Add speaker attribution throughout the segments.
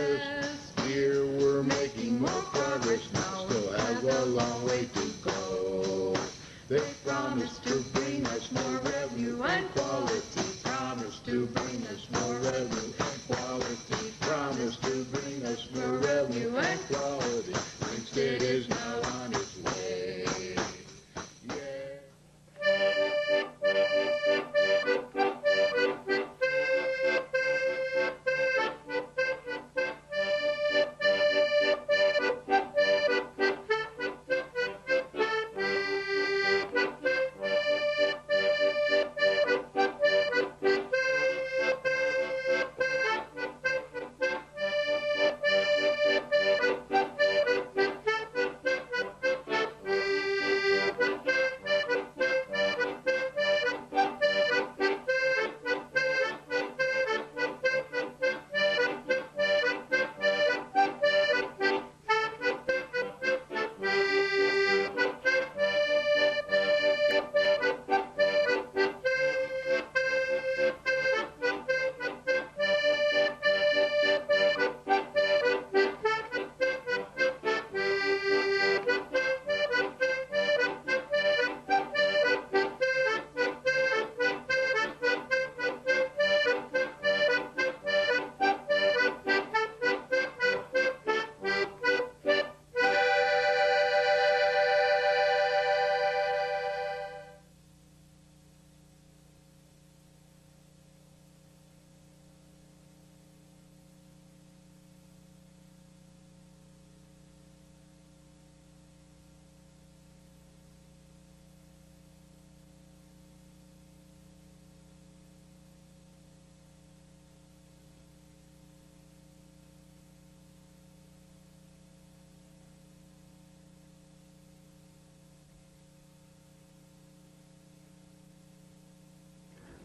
Speaker 1: progress. Here we're making more progress now, still have a long way to go. They promised to bring us more revenue and quality, promised to bring us more revenue and quality, promised to bring us more revenue and quality. Instead is now on its way.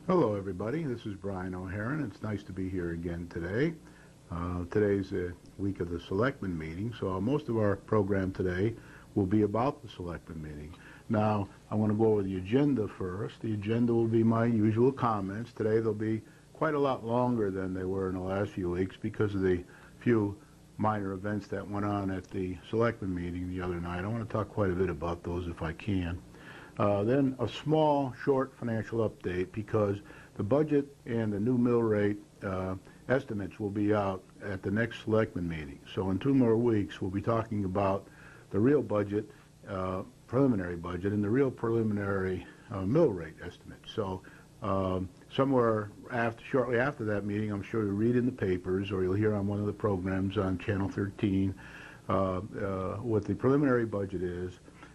Speaker 2: Hello everybody, this is Brian O'Haron. It's nice to be here again today. Today's the week of the Selectmen meeting, so most of our program today will be about the Selectmen meeting. Now, I want to go over the agenda first. The agenda will be my usual comments. Today they'll be quite a lot longer than they were in the last few weeks because of the few minor events that went on at the Selectmen meeting the other night. I want to talk quite a bit about those if I can. Then a small, short financial update because the budget and the new mill rate estimates will be out at the next Selectmen meeting. So in 2 more weeks, we'll be talking about the real budget, preliminary budget, and the real preliminary mill rate estimate. So somewhere shortly after that meeting, I'm sure you'll read in the papers or you'll hear on one of the programs on Channel 13 what the preliminary budget is,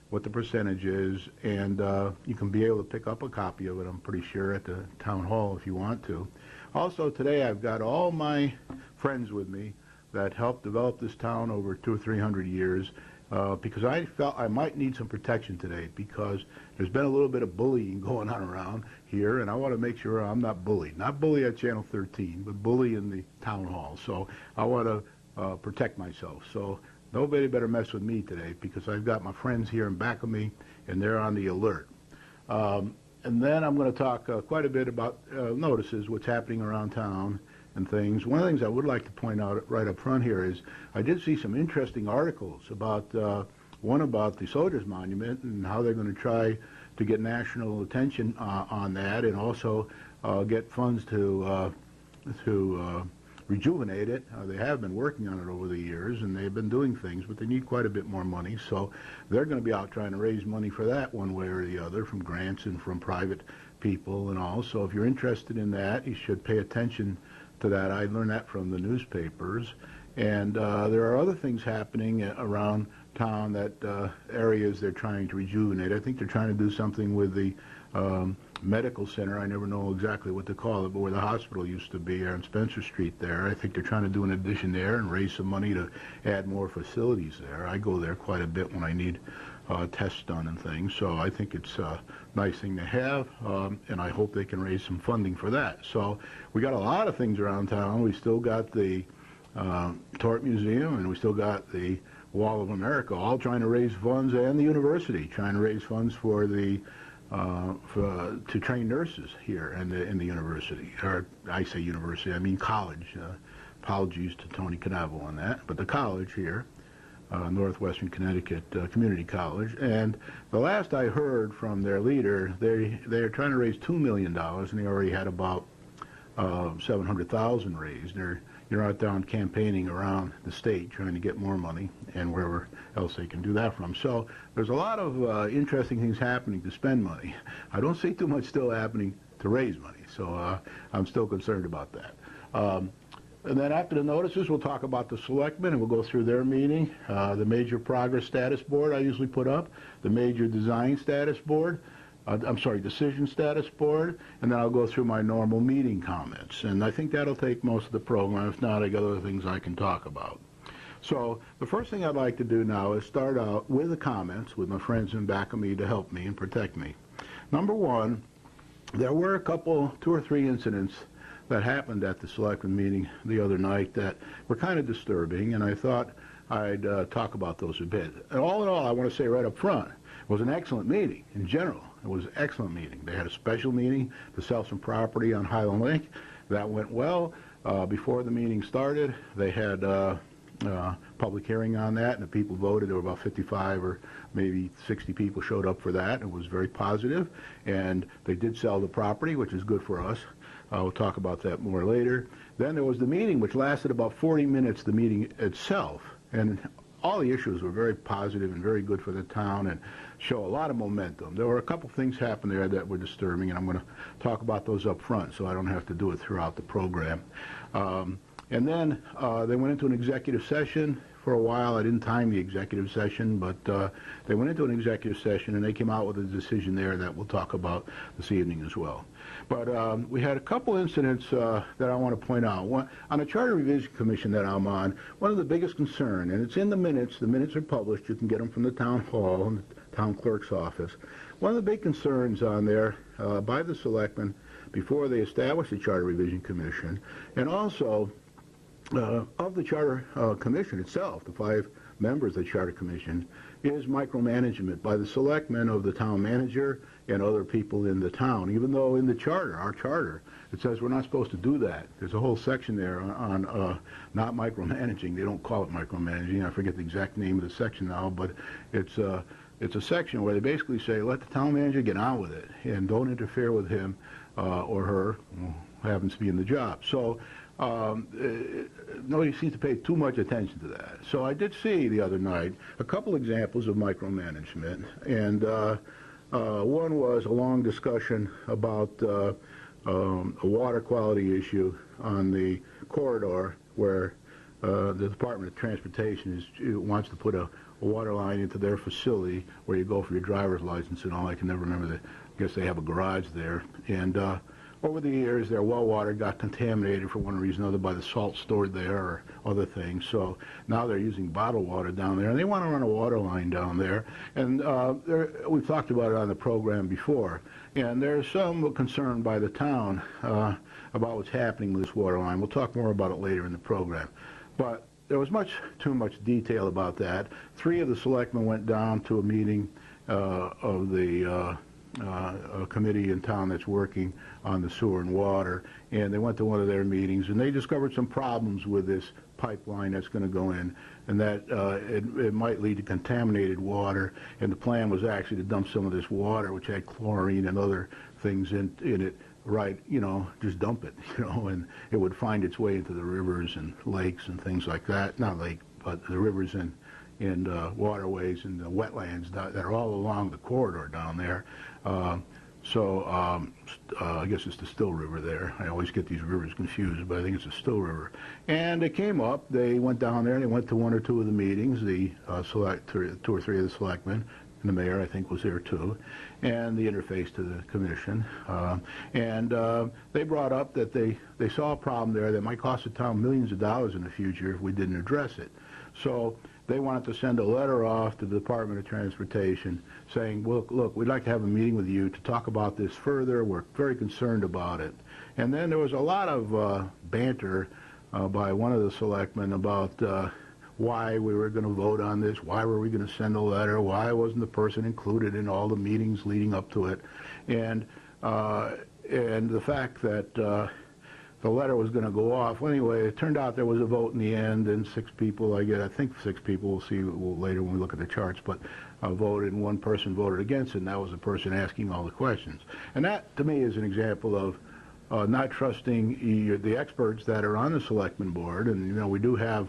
Speaker 2: what the percentage is, and you can be able to pick up a copy of it, I'm pretty sure, at the town hall if you want to. Also today I've got all my friends with me that helped develop this town over 200 or 300 years because I felt I might need some protection today because there's been a little bit of bullying going on around here, and I want to make sure I'm not bullied. Not bully at Channel 13, but bully in the town hall. So I want to protect myself. So nobody better mess with me today because I've got my friends here in back of me and they're on the alert. And then I'm going to talk quite a bit about notices, what's happening around town and things. One of the things I would like to point out right up front here is I did see some interesting articles about, one about the Soldiers Monument and how they're going to try to get national attention on that and also get funds to rejuvenate it. They have been working on it over the years and they've been doing things, but they need quite a bit more money, so they're going to be out trying to raise money for that one way or the other from grants and from private people and all. So if you're interested in that, you should pay attention to that. I learned that from the newspapers. And there are other things happening around town, that areas they're trying to rejuvenate. I think they're trying to do something with the medical center. I never know exactly what to call it, but where the hospital used to be on Spencer Street there. I think they're trying to do an addition there and raise some money to add more facilities there. I go there quite a bit when I need tests done and things, so I think it's a nice thing to have, and I hope they can raise some funding for that. So we got a lot of things around town. We still got the Tort Museum, and we still got the Wall of America, all trying to raise funds, and the university trying to raise funds for the to train nurses here in the university. Or I say university, I mean college, apologies to Tony Canavo on that, but the college here, Northwestern Connecticut Community College. And the last I heard from their leader, they're trying to raise $2 million, and they already had about $700,000 raised. You're out down campaigning around the state trying to get more money and wherever else they can do that from. So there's a lot of interesting things happening to spend money. I don't see too much still happening to raise money, so I'm still concerned about that. And then after the notices, we'll talk about the selectmen, and we'll go through their meeting, the major progress status board I usually put up, the major design status board, decision status board, and then I'll go through my normal meeting comments. And I think that'll take most of the program. If not, I got other things I can talk about. So the first thing I'd like to do now is start out with the comments with my friends in back of me to help me and protect me. Number one, there were two or three incidents that happened at the selectmen meeting the other night that were kind of disturbing, and I thought I'd talk about those a bit. And all in all, I want to say right up front, it was an excellent meeting in general. It was an excellent meeting. They had a special meeting to sell some property on Highland Lake. That went well. Before the meeting started, they had public hearing on that, and the people voted. There were about 55 or maybe 60 people showed up for that. It was very positive, and they did sell the property, which is good for us. We'll talk about that more later. Then there was the meeting, which lasted about 40 minutes, the meeting itself, and all the issues were very positive and very good for the town and show a lot of momentum. There were a couple things happened there that were disturbing, and I'm going to talk about those up front so I don't have to do it throughout the program. And then they went into an executive session. For a while, I didn't time the executive session, but they went into an executive session, and they came out with a decision there that we'll talk about this evening as well. But we had a couple incidents that I want to point out. One, on the Charter Revision Commission that I'm on, one of the biggest concern, and it's in the minutes are published, you can get them from the town hall and the town clerk's office. One of the big concerns on there by the selectmen before they established the Charter Revision Commission, and also of the Charter Commission itself, the 5 members of the Charter Commission, is micromanagement by the selectmen of the town manager and other people in the town, even though in the charter, our charter, it says we're not supposed to do that. There's a whole section there on not micromanaging. They don't call it micromanaging. I forget the exact name of the section now, but it's a section where they basically say let the town manager get on with it and don't interfere with him or her who happens to be in the job. So nobody seems to pay too much attention to that. So I did see the other night a couple examples of micromanagement, and one was a long discussion about a water quality issue on the corridor where the Department of Transportation wants to put a water line into their facility where you go for your driver's license and all. I can never remember I guess they have a garage there, and over the years, their well water got contaminated for one reason or another by the salt stored there or other things. So now they're using bottled water down there, and they want to run a water line down there. And we've talked about it on the program before. And there's some concern by the town about what's happening with this water line. We'll talk more about it later in the program. But there was too much detail about that. 3 of the selectmen went down to a meeting of the a committee in town that's working on the sewer and water, and they went to one of their meetings, and they discovered some problems with this pipeline that's going to go in, and that it might lead to contaminated water, and the plan was actually to dump some of this water, which had chlorine and other things in it, right, just dump it, and it would find its way into the rivers and lakes and things like that. Not lake, but the rivers and waterways and the wetlands that are all along the corridor down there. I guess it's the Still River there. I always get these rivers confused, but I think it's the Still River. And they came up, they went down there, they went to 1 or 2 of the meetings, the 2 or 3 of the selectmen, and the mayor, I think, was there too, and the interface to the commission. They brought up that they saw a problem there that might cost the town millions of dollars in the future if we didn't address it. So they wanted to send a letter off to the Department of Transportation saying, look, we'd like to have a meeting with you to talk about this further. We're very concerned about it. And then there was a lot of banter by one of the selectmen about why we were going to vote on this, why were we going to send a letter, why wasn't the person included in all the meetings leading up to it, and the fact that the letter was going to go off. Well, anyway, it turned out there was a vote in the end, and 6 people, I think 6 people, we'll see later when we look at the charts, but voted, and 1 person voted against it, and that was the person asking all the questions. And that, to me, is an example of not trusting the experts that are on the selectmen board. And, you know, we do have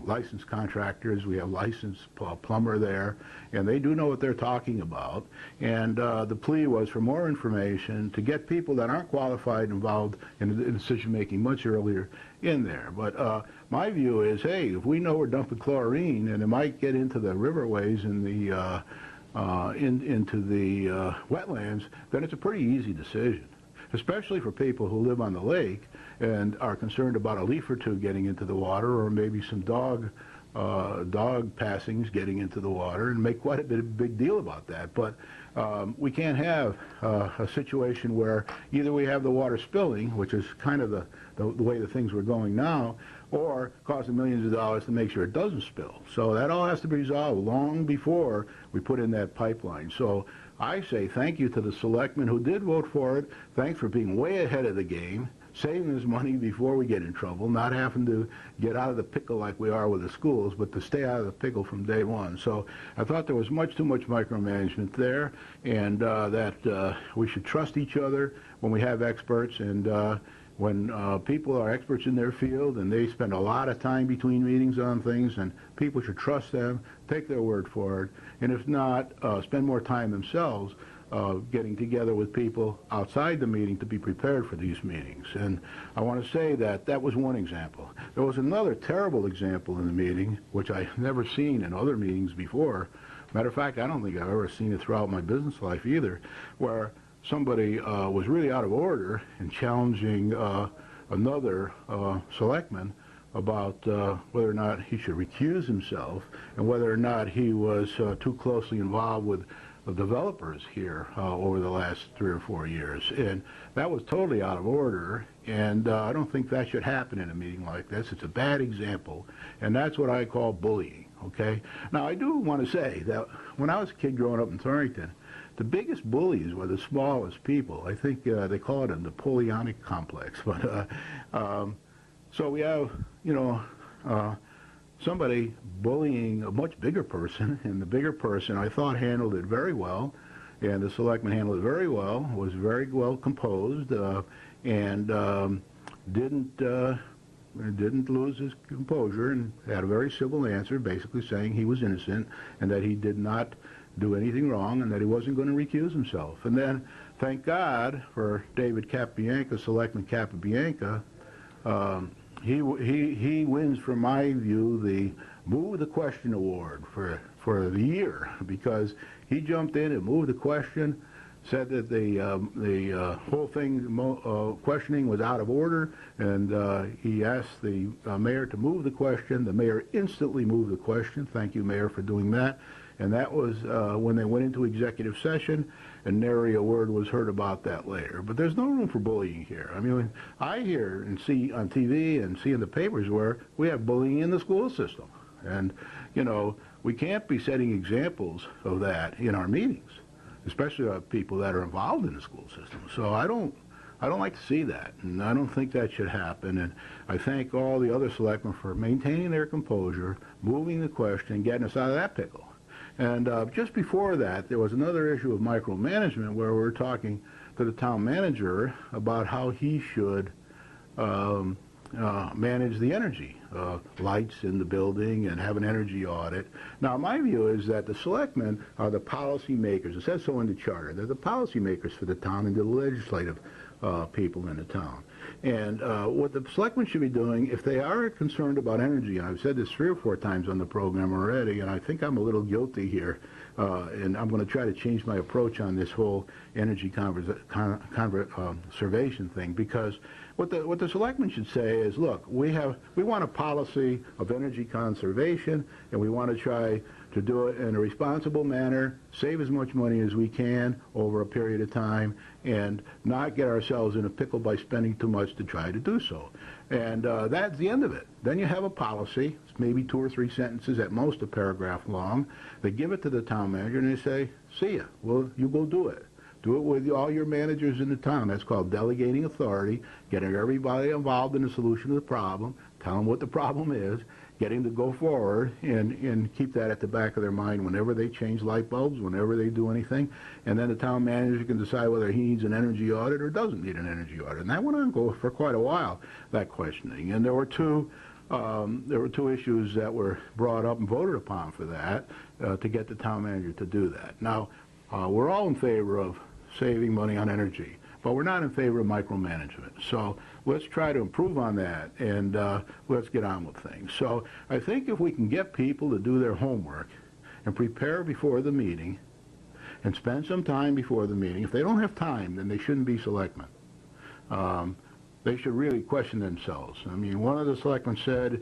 Speaker 2: licensed contractors, we have licensed plumber there, and they do know what they're talking about. And the plea was for more information to get people that aren't qualified involved in decision making much earlier in there. But my view is, hey, if we know we're dumping chlorine and it might get into the riverways and the into the wetlands, then it's a pretty easy decision, especially for people who live on the lake and are concerned about a leaf or 2 getting into the water, or maybe some dog passings getting into the water, and make quite a big deal about that. But we can't have a situation where either we have the water spilling, which is kind of the way the things were going now, or costing millions of dollars to make sure it doesn't spill. So that all has to be resolved long before we put in that pipeline. So I say thank you to the selectmen who did vote for it. Thanks for being way ahead of the game, saving us money before we get in trouble, not having to get out of the pickle like we are with the schools, but to stay out of the pickle from day one. So I thought there was much too much micromanagement there, and that we should trust each other when we have experts, and when people are experts in their field and they spend a lot of time between meetings on things, and people should trust them, take their word for it, and if not, spend more time themselves getting together with people outside the meeting to be prepared for these meetings. And I want to say that that was one example. There was another terrible example in the meeting, which I've never seen in other meetings before. Matter of fact, I don't think I've ever seen it throughout my business life either, where somebody was really out of order and challenging another selectman about whether or not he should recuse himself, and whether or not he was too closely involved with the developers here over the last 3 or 4 years. And that was totally out of order, and I don't think that should happen in a meeting like this. It's a bad example, and that's what I call bullying, okay? Now, I do want to say that when I was a kid growing up in Torrington, the biggest bullies were the smallest people. I think they call it a Napoleonic complex. But so we have, you know, somebody bullying a much bigger person, and the bigger person, I thought, handled it very well, and the selectman handled it very well, was very well composed, and didn't lose his composure, and had a very civil answer, basically saying he was innocent and that he did not do anything wrong, and that he wasn't going to recuse himself. And then, thank God for David Capabianca, Selectman Capabianca. He wins, from my view, the Move the Question Award for the year, because he jumped in and moved the question, said that the whole thing, questioning, was out of order, and he asked the mayor to move the question. The mayor instantly moved the question. Thank you, Mayor, for doing that. And that was when they went into executive session, and nary a word was heard about that later. But there's no room for bullying here. I mean, I hear and see on TV and see in the papers where we have bullying in the school system. And, you know, we can't be setting examples of that in our meetings, especially of people that are involved in the school system. So I don't like to see that, and I don't think that should happen. And I thank all the other selectmen for maintaining their composure, moving the question, getting us out of that pickle. And just before that, there was another issue of micromanagement where we were talking to the town manager about how he should manage the energy, lights in the building, and have an energy audit. Now, my view is that the selectmen are the policy makers. It says so in the charter. They're the policy makers for the town and the legislative people in the town. And what the selectmen should be doing, if they are concerned about energy, and I've said this 3 or 4 times on the program already, and I think I'm a little guilty here, and I'm going to try to change my approach on this whole energy conservation thing, because what the selectmen should say is, look, we want a policy of energy conservation, and we want to try to do it in a responsible manner, save as much money as we can over a period of time, and not get ourselves in a pickle by spending too much to try to do so. And that's the end of it. Then you have a policy, it's maybe 2 or 3 sentences, at most a paragraph long. They give it to the town manager and they say, see ya, well, you go do it. Do it with all your managers in the town. That's called delegating authority, getting everybody involved in the solution of the problem, tell them what the problem is, getting to go forward, and keep that at the back of their mind whenever they change light bulbs, whenever they do anything. And then the town manager can decide whether he needs an energy audit or doesn't need an energy audit. And that went on for quite a while, that questioning. And there were two issues that were brought up and voted upon for that to get the town manager to do that. Now, we're all in favor of saving money on energy, but we're not in favor of micromanagement. So let's try to improve on that, and let's get on with things. So I think if we can get people to do their homework and prepare before the meeting and spend some time before the meeting, if they don't have time, then they shouldn't be selectmen. They should really question themselves. I mean, one of the selectmen said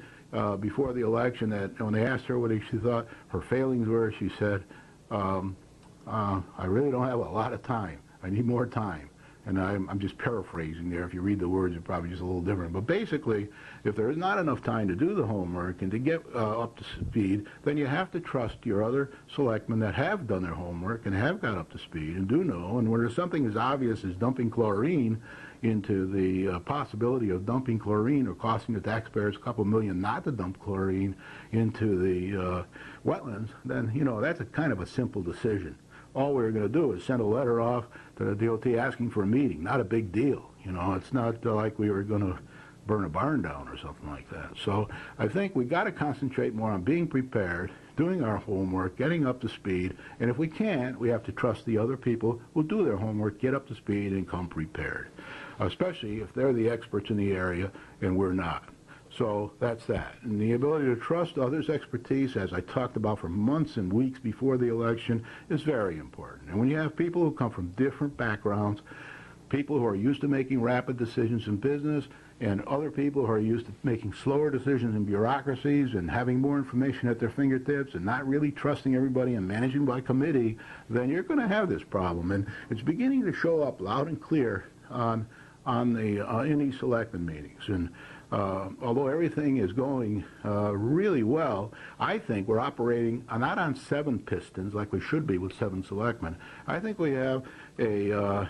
Speaker 2: before the election that when they asked her what she thought her failings were, she said, I really don't have a lot of time. I need more time. And I'm just paraphrasing there. If you read the words, it's probably just a little different. But basically, if there is not enough time to do the homework and to get up to speed, then you have to trust your other selectmen that have done their homework and have got up to speed and do know. And when there's something as obvious as dumping chlorine into the possibility of dumping chlorine or costing the taxpayers a couple million not to dump chlorine into the wetlands, then, you know, that's a kind of a simple decision. All we were going to do is send a letter off to the DOT asking for a meeting. Not a big deal. You know, it's not like we were going to burn a barn down or something like that. So I think we got to concentrate more on being prepared, doing our homework, getting up to speed, and if we can't, we have to trust the other people who do their homework, get up to speed, and come prepared, especially if they're the experts in the area and we're not. So that's that. And the ability to trust others' expertise, as I talked about for months and weeks before the election, is very important. And when you have people who come from different backgrounds, people who are used to making rapid decisions in business, and other people who are used to making slower decisions in bureaucracies and having more information at their fingertips and not really trusting everybody and managing by committee, then you're going to have this problem. And it's beginning to show up loud and clear in these selectmen meetings. And although everything is going really well, I think we're operating not on 7 pistons like we should be with 7 selectmen. I think we have a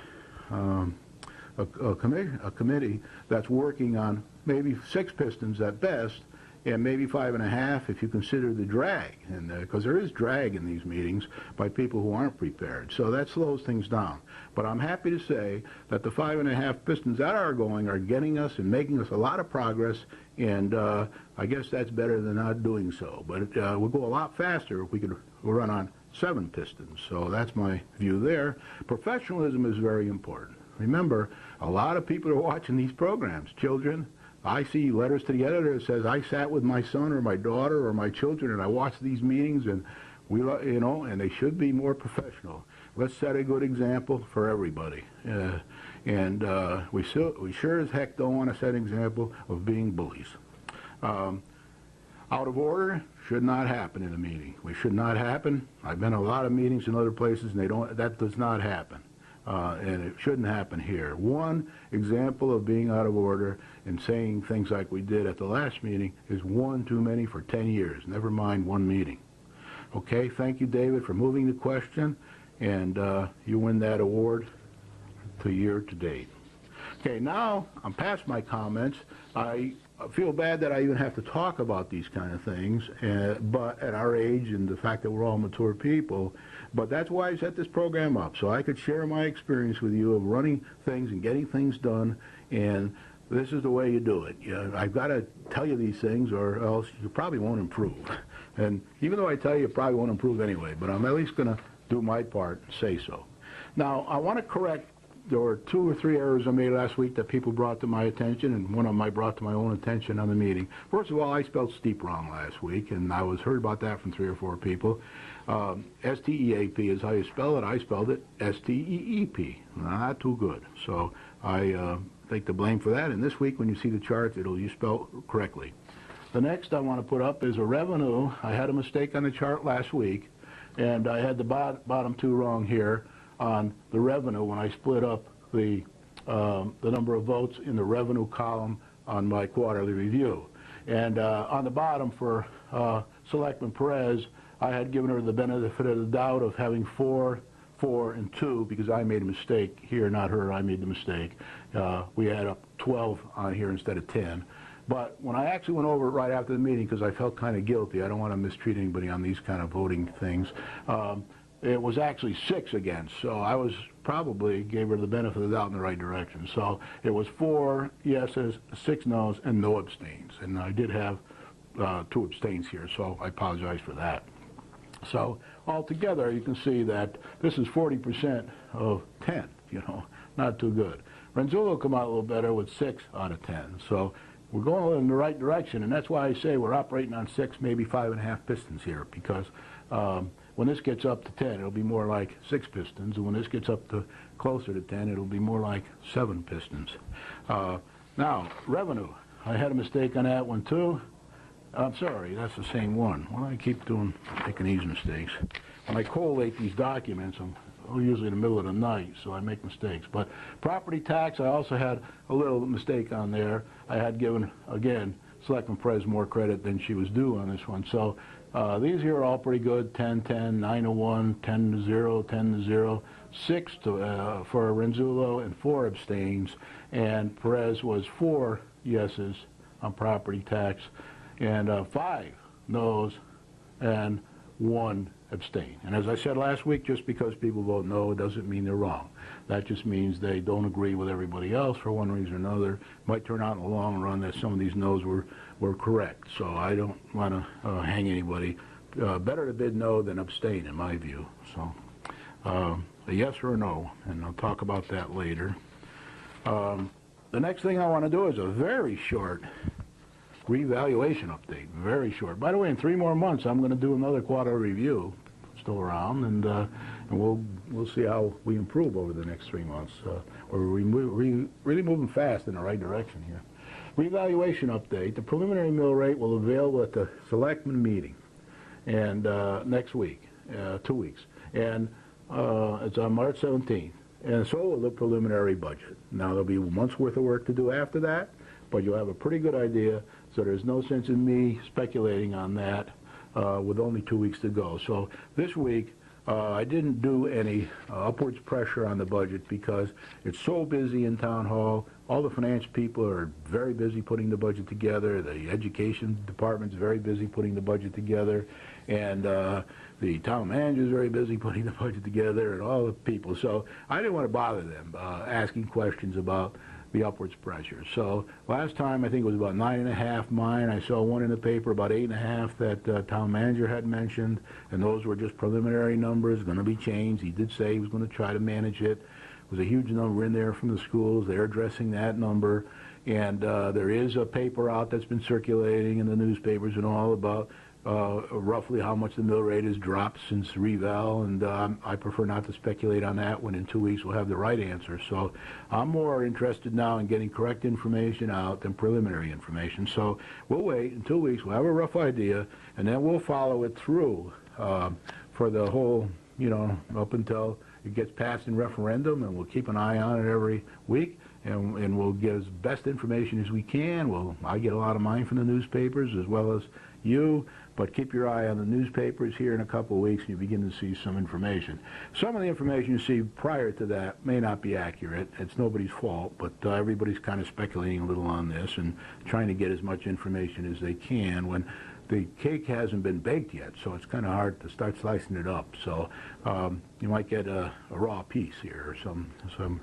Speaker 2: committee that's working on maybe 6 pistons at best, and maybe 5.5 if you consider the drag, and because there is drag in these meetings by people who aren't prepared. So that slows things down. But I'm happy to say that the 5.5 pistons that are going are getting us and making us a lot of progress, and I guess that's better than not doing so. But we'll go a lot faster if we could run on 7 pistons. So that's my view there. Professionalism is very important. Remember, a lot of people are watching these programs, children. I see letters to the editor that says, I sat with my son or my daughter or my children and I watched these meetings, and we, you know, and they should be more professional. Let's set a good example for everybody. We sure as heck don't want to set an example of being bullies. Out of order should not happen in a meeting. We should not happen. I've been to a lot of meetings in other places, and that does not happen. And it shouldn't happen here. One example of being out of order and saying things like we did at the last meeting is one too many for 10 years, never mind 1 meeting. Okay, thank you, David, for moving the question, and you win that award to year to date. Okay, now I'm past my comments. I feel bad that I even have to talk about these kind of things, but at our age and the fact that we're all mature people, but that's why I set this program up, so I could share my experience with you of running things and getting things done, and this is the way you do it. I've got to tell you these things or else you probably won't improve. And even though I tell you probably won't improve anyway, but I'm at least going to do my part and say so. Now, I want to correct. There were 2 or 3 errors I made last week that people brought to my attention, and one of them I brought to my own attention on the meeting. First of all, I spelled steep wrong last week, and I was heard about that from 3 or 4 people. S-T-E-A-P is how you spell it. I spelled it S-T-E-E-P. Not too good. So I take the blame for that, and this week when you see the chart, you spell correctly. The next I want to put up is a revenue. I had a mistake on the chart last week, and I had the bottom 2 wrong here on the revenue when I split up the number of votes in the revenue column on my quarterly review. And on the bottom for Selectman Perez, I had given her the benefit of the doubt of having 4 4 and 2 because I made a mistake here, not her. I made the mistake. We had up 12 on here instead of 10. But when I actually went over it right after the meeting, because I felt kind of guilty, I don't want to mistreat anybody on these kind of voting things, it was actually 6 against. So I was probably gave her the benefit of the doubt in the right direction. So it was 4 yeses, 6 noes, and no abstains. And I did have 2 abstains here, so I apologize for that. So altogether, you can see that this is 40% of 10, not too good. Renzullo come out a little better with 6 out of 10. So we're going in the right direction, and that's why I say we're operating on 6, maybe 5.5 pistons here, because when this gets up to 10, it'll be more like 6 pistons, and when this gets up to closer to 10, it'll be more like 7 pistons. Now, revenue. I had a mistake on that one, too. I'm sorry, that's the same one. Why do I keep making these mistakes? When I collate these documents, I'm usually in the middle of the night, so I make mistakes. But property tax, I also had a little mistake on there. I had given, again, Selectman Perez more credit than she was due on this one. So these here are all pretty good, 10, 10, 9 to 1, 10 to 0, 10 to 0, 6 for Renzullo, and 4 abstains. And Perez was 4 yeses on property tax, and 5 noes, and 1 abstain. And as I said last week, just because people vote no doesn't mean they're wrong. That just means they don't agree with everybody else for one reason or another. It might turn out in the long run that some of these no's were correct. So I don't want to hang anybody. Better to bid no than abstain, in my view. So a yes or a no, and I'll talk about that later. The next thing I want to do is a very short revaluation update, very short. By the way, in 3 more months, I'm going to do another quarter review, still around, and we'll see how we improve over the next 3 months. We're really moving fast in the right direction here. Revaluation update. The preliminary mill rate will be available at the selectmen meeting, and next week, 2 weeks, and it's on March 17th. And so will the preliminary budget. Now there'll be a month's worth of work to do after that, but you'll have a pretty good idea. So there's no sense in me speculating on that with only 2 weeks to go. So this week, I didn't do any upwards pressure on the budget because it's so busy in Town Hall. All the finance people are very busy putting the budget together. The education department's very busy putting the budget together. And the town manager's very busy putting the budget together, and all the people. So I didn't want to bother them asking questions about the upwards pressure. So last time I think it was about 9.5 mine. I saw one in the paper about 8.5 that town manager had mentioned, and those were just preliminary numbers, going to be changed. He did say he was going to try to manage it. There was a huge number in there from the schools. They're addressing that number, and there is a paper out that's been circulating in the newspapers and all about roughly how much the mill rate has dropped since reval, and I prefer not to speculate on that when in 2 weeks we'll have the right answer. So I'm more interested now in getting correct information out than preliminary information. So we'll wait in 2 weeks, we'll have a rough idea, and then we'll follow it through for the whole, up until it gets passed in referendum, and we'll keep an eye on it every week. And we'll get as best information as we can. I get a lot of mine from the newspapers as well as you, but keep your eye on the newspapers here in a couple of weeks and you begin to see some information. Some of the information you see prior to that may not be accurate. It's nobody's fault, but everybody's kind of speculating a little on this and trying to get as much information as they can when the cake hasn't been baked yet, so it's kind of hard to start slicing it up. So you might get a raw piece here or some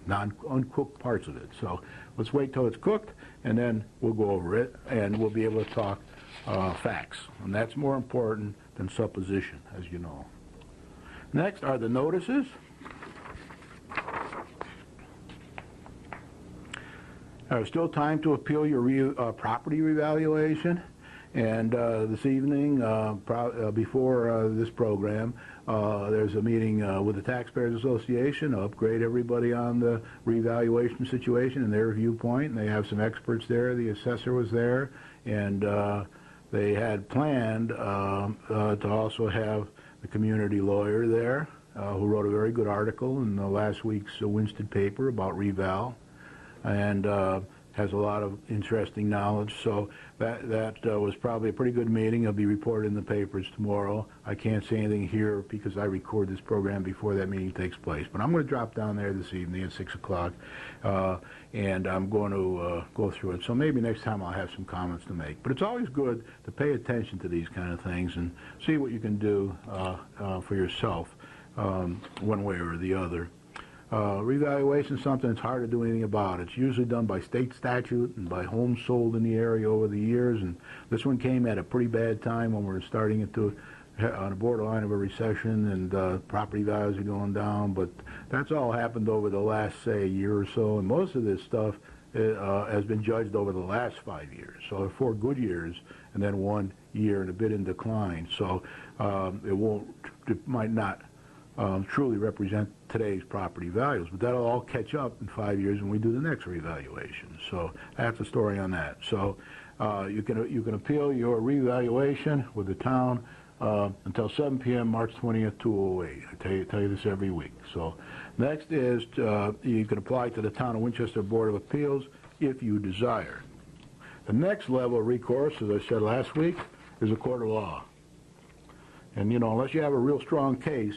Speaker 2: uncooked parts of it. So let's wait till it's cooked, and then we'll go over it, and we'll be able to talk facts. And that's more important than supposition, as you know. Next are the notices. There's still time to appeal your property revaluation. And this evening, before this program, there's a meeting with the Taxpayers Association to upgrade everybody on the revaluation situation and their viewpoint. And they have some experts there. The assessor was there, and they had planned to also have the community lawyer there, who wrote a very good article in last week's Winston paper about reval. And has a lot of interesting knowledge. So that was probably a pretty good meeting. It'll be reported in the papers tomorrow. I can't say anything here because I record this program before that meeting takes place. But I'm going to drop down there this evening at 6 o'clock, and I'm going to go through it. So maybe next time I'll have some comments to make. But it's always good to pay attention to these kind of things and see what you can do for yourself one way or the other. Revaluation is something that's hard to do anything about. It's usually done by state statute and by homes sold in the area over the years, and this one came at a pretty bad time when we're starting into on the borderline of a recession and property values are going down, but that's all happened over the last, say, year or so, and most of this stuff has been judged over the last 5 years. So 4 good years and then 1 year and a bit in decline. So it might not truly represent today's property values, but that'll all catch up in 5 years when we do the next revaluation. So that's the story on that. So you can appeal your revaluation with the town until 7 p.m. March 20th, 2008. I tell you this every week. So next is you can apply to the Town of Winchester Board of Appeals if you desire. The next level of recourse, as I said last week, is a court of law. And unless you have a real strong case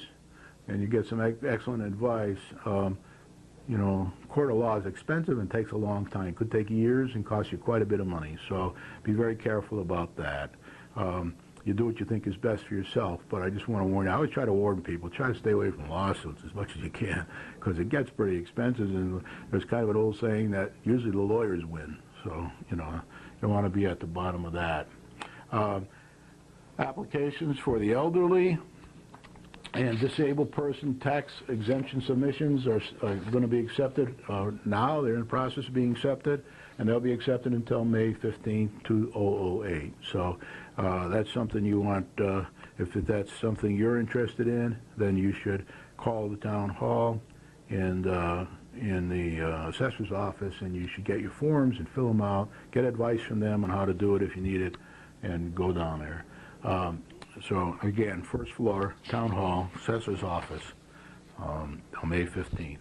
Speaker 2: and you get some excellent advice, court of law is expensive and takes a long time. It could take years and cost you quite a bit of money. So be very careful about that. You do what you think is best for yourself, but I just want to warn you. I always try to warn people, try to stay away from lawsuits as much as you can, because it gets pretty expensive, and there's kind of an old saying that usually the lawyers win. So, you don't want to be at the bottom of that. Applications for the elderly and disabled person tax exemption submissions are going to be accepted now. They're in the process of being accepted, and they'll be accepted until May 15, 2008. So that's something you want, if that's something you're interested in, then you should call the town hall and in the assessor's office, and you should get your forms and fill them out, get advice from them on how to do it if you need it, and go down there. So again, first floor, town hall, assessor's office, on May 15th.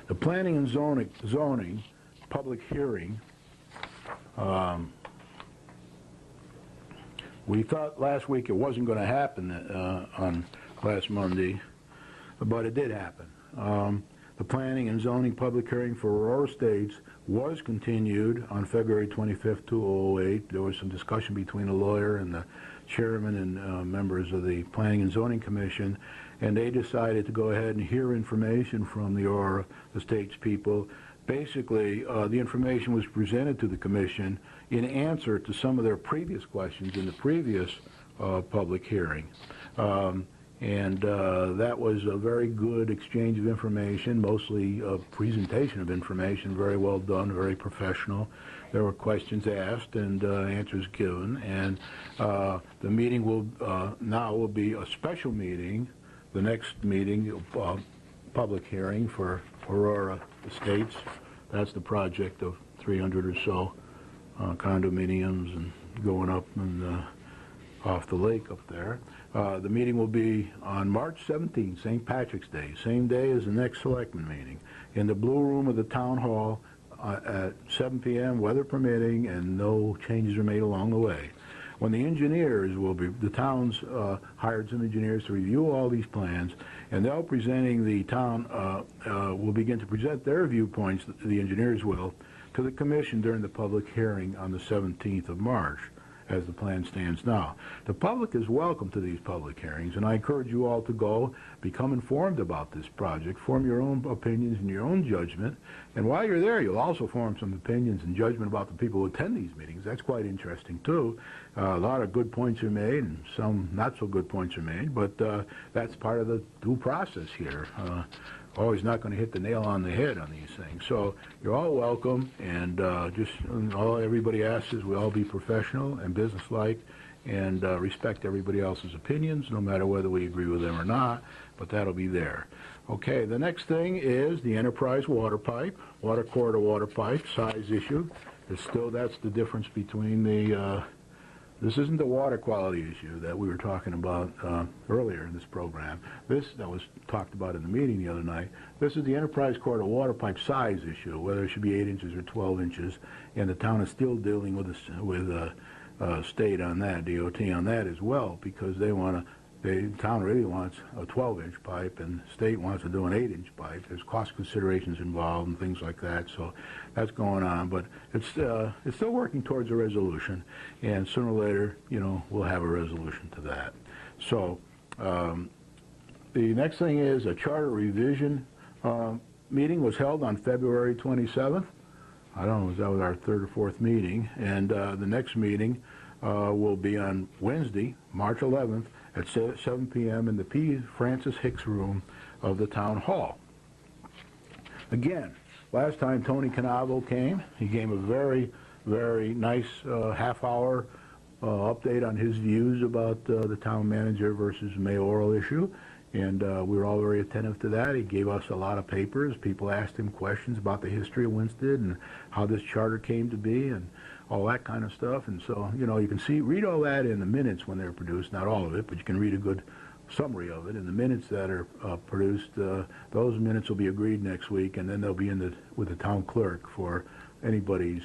Speaker 2: The planning and zoning public hearing, we thought last week it wasn't going to happen on last Monday, but it did happen. The planning and zoning public hearing for Aurora Estates was continued on February 25th, 2008. There was some discussion between a lawyer and the chairman and members of the Planning and Zoning Commission, and they decided to go ahead and hear information from the Aurora Estates people. Basically, the information was presented to the commission in answer to some of their previous questions in the previous public hearing. And that was a very good exchange of information, mostly a presentation of information, very well done, very professional. There were questions asked and answers given, and the meeting will be a special meeting. The next meeting, public hearing for Aurora Estates. That's the project of 300 or so condominiums and going up and off the lake up there. The meeting will be on March 17th, St. Patrick's Day, same day as the next selectmen meeting, in the Blue Room of the Town Hall at 7 p.m., weather permitting, and no changes are made along the way. When the engineers the town's hired some engineers to review all these plans, and they'll presenting the town will begin to present their viewpoints, the engineers will, to the commission during the public hearing on the 17th of March. As the plan stands now. The public is welcome to these public hearings, and I encourage you all to go, become informed about this project, form your own opinions and your own judgment, and while you're there, you'll also form some opinions and judgment about the people who attend these meetings. That's quite interesting, too. A lot of good points are made, and some not so good points are made, but that's part of the due process here. Always not going to hit the nail on the head on these things. So you're all welcome, and just all everybody asks is we all be professional and businesslike and respect everybody else's opinions, no matter whether we agree with them or not, but that'll be there. Okay, the next thing is the enterprise water pipe, water corridor water pipe, size issue. That's the difference between the This isn't the water quality issue that we were talking about earlier in this program. That was talked about in the meeting the other night. This is the enterprise corridor water pipe size issue, whether it should be 8 inches or 12 inches, and the town is still dealing with state on that, DOT on that as well, because the town really wants a 12-inch pipe, and the state wants to do an 8-inch pipe. There's cost considerations involved and things like that, so that's going on. But it's still working towards a resolution, and sooner or later, we'll have a resolution to that. So the next thing is a charter revision meeting was held on February 27th. I don't know, that was our third or fourth meeting, and the next meeting will be on Wednesday, March 11th, at 7 p.m. in the P. Francis Hicks room of the town hall. Again, last time Tony Canavo came, he gave a very, very nice half-hour update on his views about the town manager versus mayoral issue, and we were all very attentive to that. He gave us a lot of papers. People asked him questions about the history of Winsted and how this charter came to be and all that kind of stuff. And so, you can read all that in the minutes when they're produced, not all of it, but you can read a good summary of it in the minutes that are produced. Those minutes will be agreed next week, and then they'll be with the town clerk for anybody's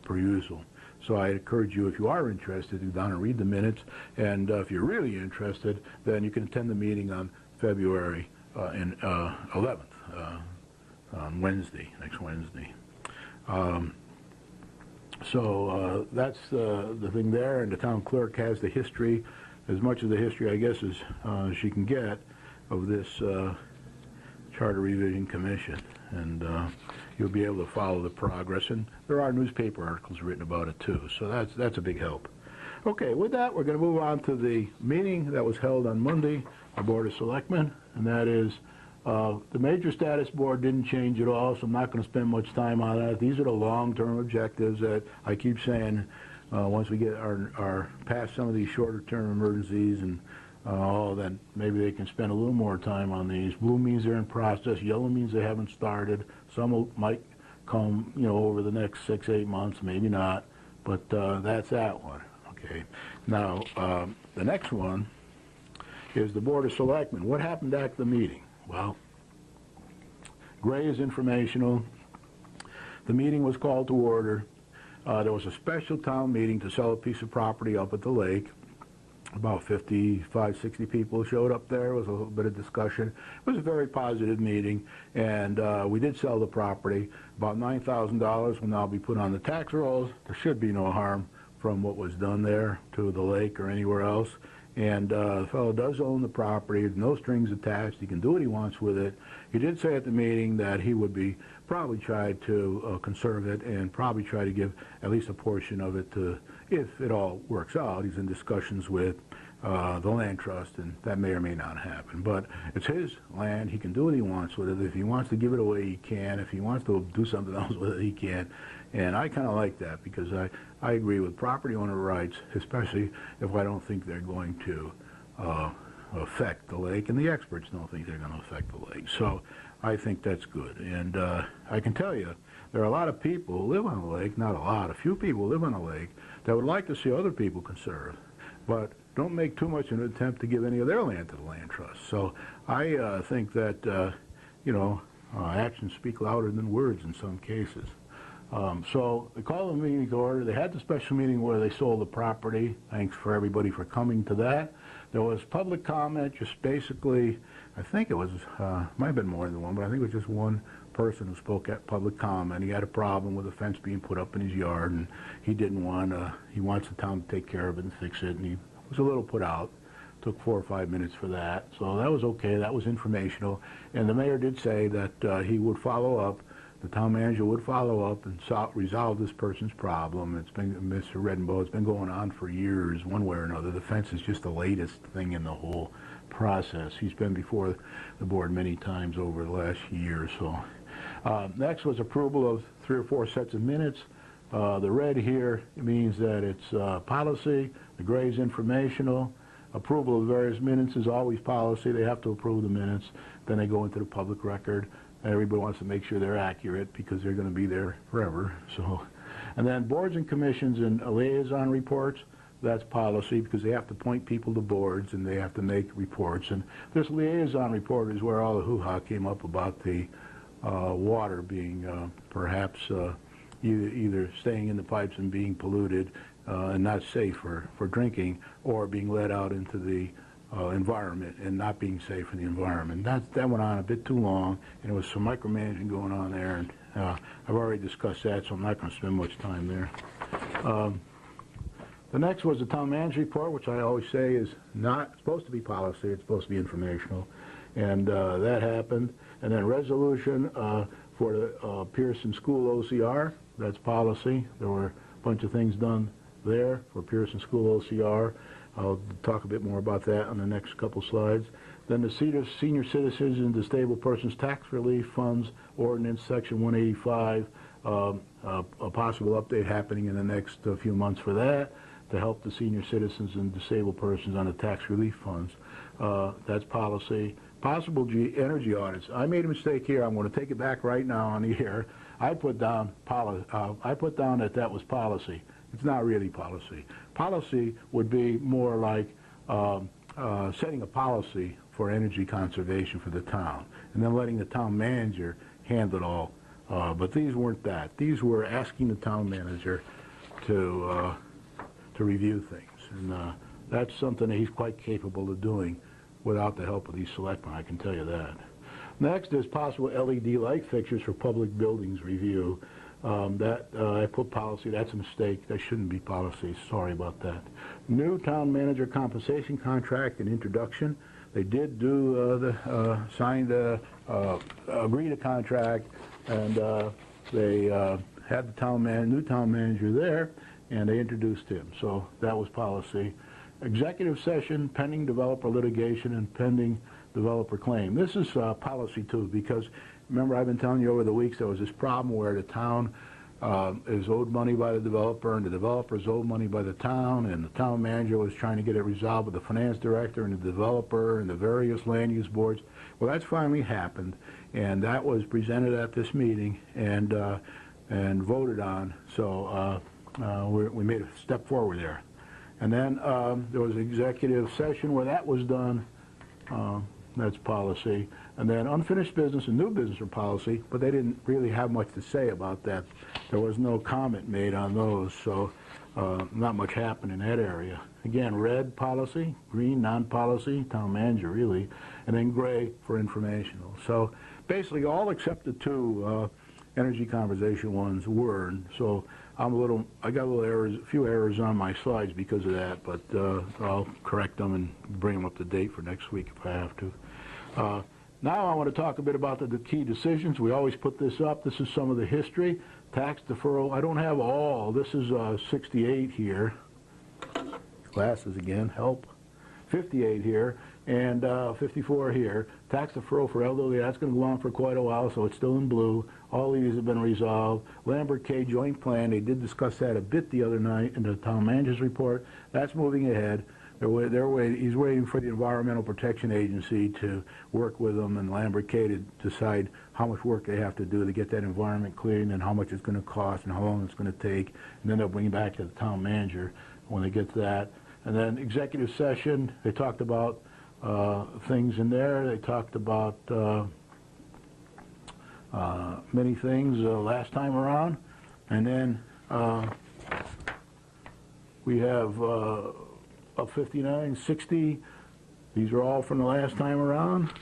Speaker 2: perusal. So I encourage you, if you are interested, to go down and read the minutes, and if you're really interested, then you can attend the meeting on February 11th, on Wednesday, next Wednesday. So that's the thing there, and the town clerk has the history, as much of the history, I guess, as she can get of this Charter Revision Commission, and you'll be able to follow the progress, and there are newspaper articles written about it too, so that's a big help. Okay, with that, we're going to move on to the meeting that was held on Monday, our Board of Selectmen, and that is the Major Status Board didn't change at all, so I'm not going to spend much time on that. These are the long-term objectives that I keep saying once we get our past some of these shorter-term emergencies and then maybe they can spend a little more time on these. Blue means they're in process. Yellow means they haven't started. Some might come, over the next 6-8 months, maybe not. But that's that one. Okay. Now, the next one is the Board of Selectmen. What happened at the meeting? Well, Gray is informational. The meeting was called to order. There was a special town meeting to sell a piece of property up at the lake. About 55, 60 people showed up there. There was a little bit of discussion. It was a very positive meeting, and we did sell the property. About $9,000 will now be put on the tax rolls. There should be no harm from what was done there to the lake or anywhere else. And the fellow does own the property, no strings attached. He can do what he wants with it. He did say at the meeting that he would probably try to conserve it and probably try to give at least a portion of it to, if it all works out. He's in discussions with the land trust, and that may or may not happen. But it's his land. He can do what he wants with it. If he wants to give it away, he can. If he wants to do something else with it, he can. And I kind of like that because I agree with property owner rights, especially if I don't think they're going to affect the lake, and the experts don't think they're going to affect the lake. So I think that's good. And I can tell you, there are a lot of people who live on the lake, not a lot, a few people live on the lake, that would like to see other people conserve, but don't make too much an attempt to give any of their land to the land trust. So I think that, actions speak louder than words in some cases. So they called the meeting to order. They had the special meeting where they sold the property. Thanks for everybody for coming to that. There was public comment, just basically, I think it was, might have been more than one, but I think it was just one person who spoke at public comment. He had a problem with a fence being put up in his yard, and he didn't want, he wants the town to take care of it and fix it, and he was a little put out. Took 4 or 5 minutes for that. So that was okay. That was informational. And the mayor did say that he would follow up. The town manager would follow up and resolve this person's problem. It's been, Mr. Redenbaugh, it's been going on for years, one way or another. The fence is just the latest thing in the whole process. He's been before the board many times over the last year or so. Next was approval of 3 or 4 sets of minutes. The red here means that it's policy. The gray is informational. Approval of various minutes is always policy. They have to approve the minutes. Then they go into the public record. Everybody wants to make sure they're accurate because they're going to be there forever. So, and then boards and commissions and liaison reports. that's policy because they have to point people to boards and they have to make reports. And this liaison report is where all the hoo-ha came up about the water being perhaps either staying in the pipes and being polluted and not safe for drinking, or being let out into the environment and not being safe in the environment. That went on a bit too long, and there was some micromanaging going on there, and I've already discussed that, so I'm not going to spend much time there. The next was the town manager report, which I always say is not supposed to be policy, it's supposed to be informational, and that happened. And then resolution for the Pearson School OCR, that's policy. There were a bunch of things done there for Pearson School OCR. I'll talk a bit more about that on the next couple slides. Then the Senior Citizens and Disabled Persons Tax Relief Funds Ordinance, Section 185, a possible update happening in the next few months for that to help the senior citizens and disabled persons on the tax relief funds. That's policy. Possible energy audits. I made a mistake here. I'm going to take it back right now on the air. I put down that was policy. It's not really policy. Policy would be more like setting a policy for energy conservation for the town, and then letting the town manager handle it all. But these weren't that. These were asking the town manager to review things, and that's something that he's quite capable of doing without the help of these selectmen, I can tell you that. Next is possible LED light fixtures for public buildings review. I put policy. That's a mistake. That shouldn't be policy. Sorry about that. New town manager compensation contract and introduction. They did do agree to contract, and they had the new town manager there, and they introduced him. So that was policy. Executive session, pending developer litigation and pending developer claim. This is policy too, because remember I've been telling you over the weeks there was this problem where the town is owed money by the developer, and the developer is owed money by the town, and the town manager was trying to get it resolved with the finance director and the developer and the various land use boards. Well, that's finally happened, and that was presented at this meeting and voted on. So we made a step forward there. And then there was an executive session where that was done. That's policy. And then unfinished business and new business are policy, but they didn't really have much to say about that. There was no comment made on those, so not much happened in that area. Again, red policy, green non-policy, town manager really, and then gray for informational. So basically all except the two energy conservation ones were. So I got a few errors on my slides because of that, but I'll correct them and bring them up to date for next week if I have to. Now I want to talk a bit about the key decisions. We always put this up. This is some of the history. Tax deferral. I don't have all. This is 68 here. Glasses again, help. 58 here, and 54 here. Tax deferral for elderly, that's going to go on for quite a while, so it's still in blue. All these have been resolved. Lambert K. joint plan, they did discuss that a bit the other night in the town manager's report. That's moving ahead. He's waiting for the Environmental Protection Agency to work with them and Lambert K. to decide how much work they have to do to get that environment clean and how much it's going to cost and how long it's going to take. And then they'll bring it back to the town manager when they get to that. And then executive session, they talked about things in there. They talked about many things last time around. And then we have up 59, 60. These are all from the last time around.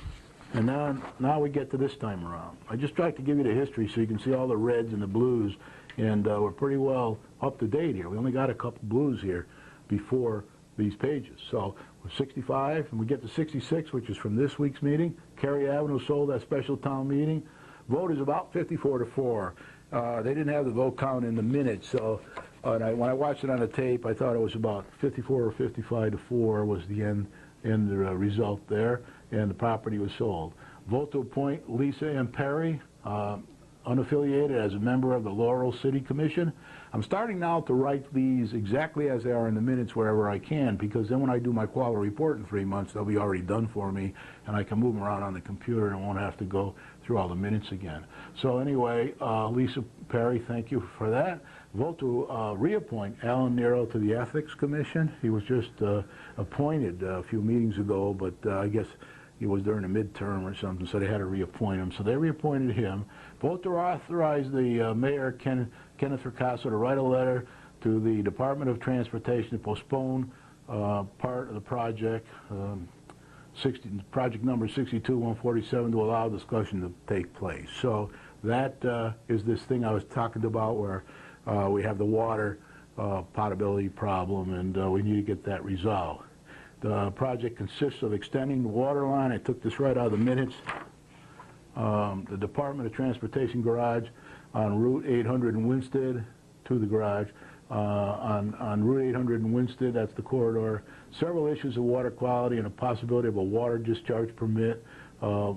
Speaker 2: And now we get to this time around. I just tried to give you the history so you can see all the reds and the blues. And we're pretty well up to date here. We only got a couple blues here before these pages. So we're 65, and we get to 66, which is from this week's meeting. Cary Avenue sold at special town meeting. Vote is about 54-4. They didn't have the vote count in the minutes, so when I watched it on the tape, I thought it was about 54 or 55-4 was the end result there, and the property was sold. Vote to appoint Lisa M. Perry, unaffiliated, as a member of the Laurel City Commission. I'm starting now to write these exactly as they are in the minutes wherever I can, because then when I do my quality report in 3 months, they'll be already done for me, and I can move them around on the computer and won't have to go through through all the minutes again. So anyway, Lisa Perry, thank you for that. Vote to reappoint Alan Nero to the Ethics Commission. He was just appointed a few meetings ago, but I guess he was during a midterm or something, so they had to reappoint him. So they reappointed him. Vote to authorize the Mayor, Kenneth Ricasso, to write a letter to the Department of Transportation to postpone part of the project, project number 62147, to allow discussion to take place. So that is this thing I was talking about where we have the water potability problem, and we need to get that resolved. The project consists of extending the water line. I took this right out of the minutes. The Department of Transportation garage on Route 800 in Winsted to the garage. On Route 800 in Winsted, that's the corridor. Several issues of water quality and a possibility of a water discharge permit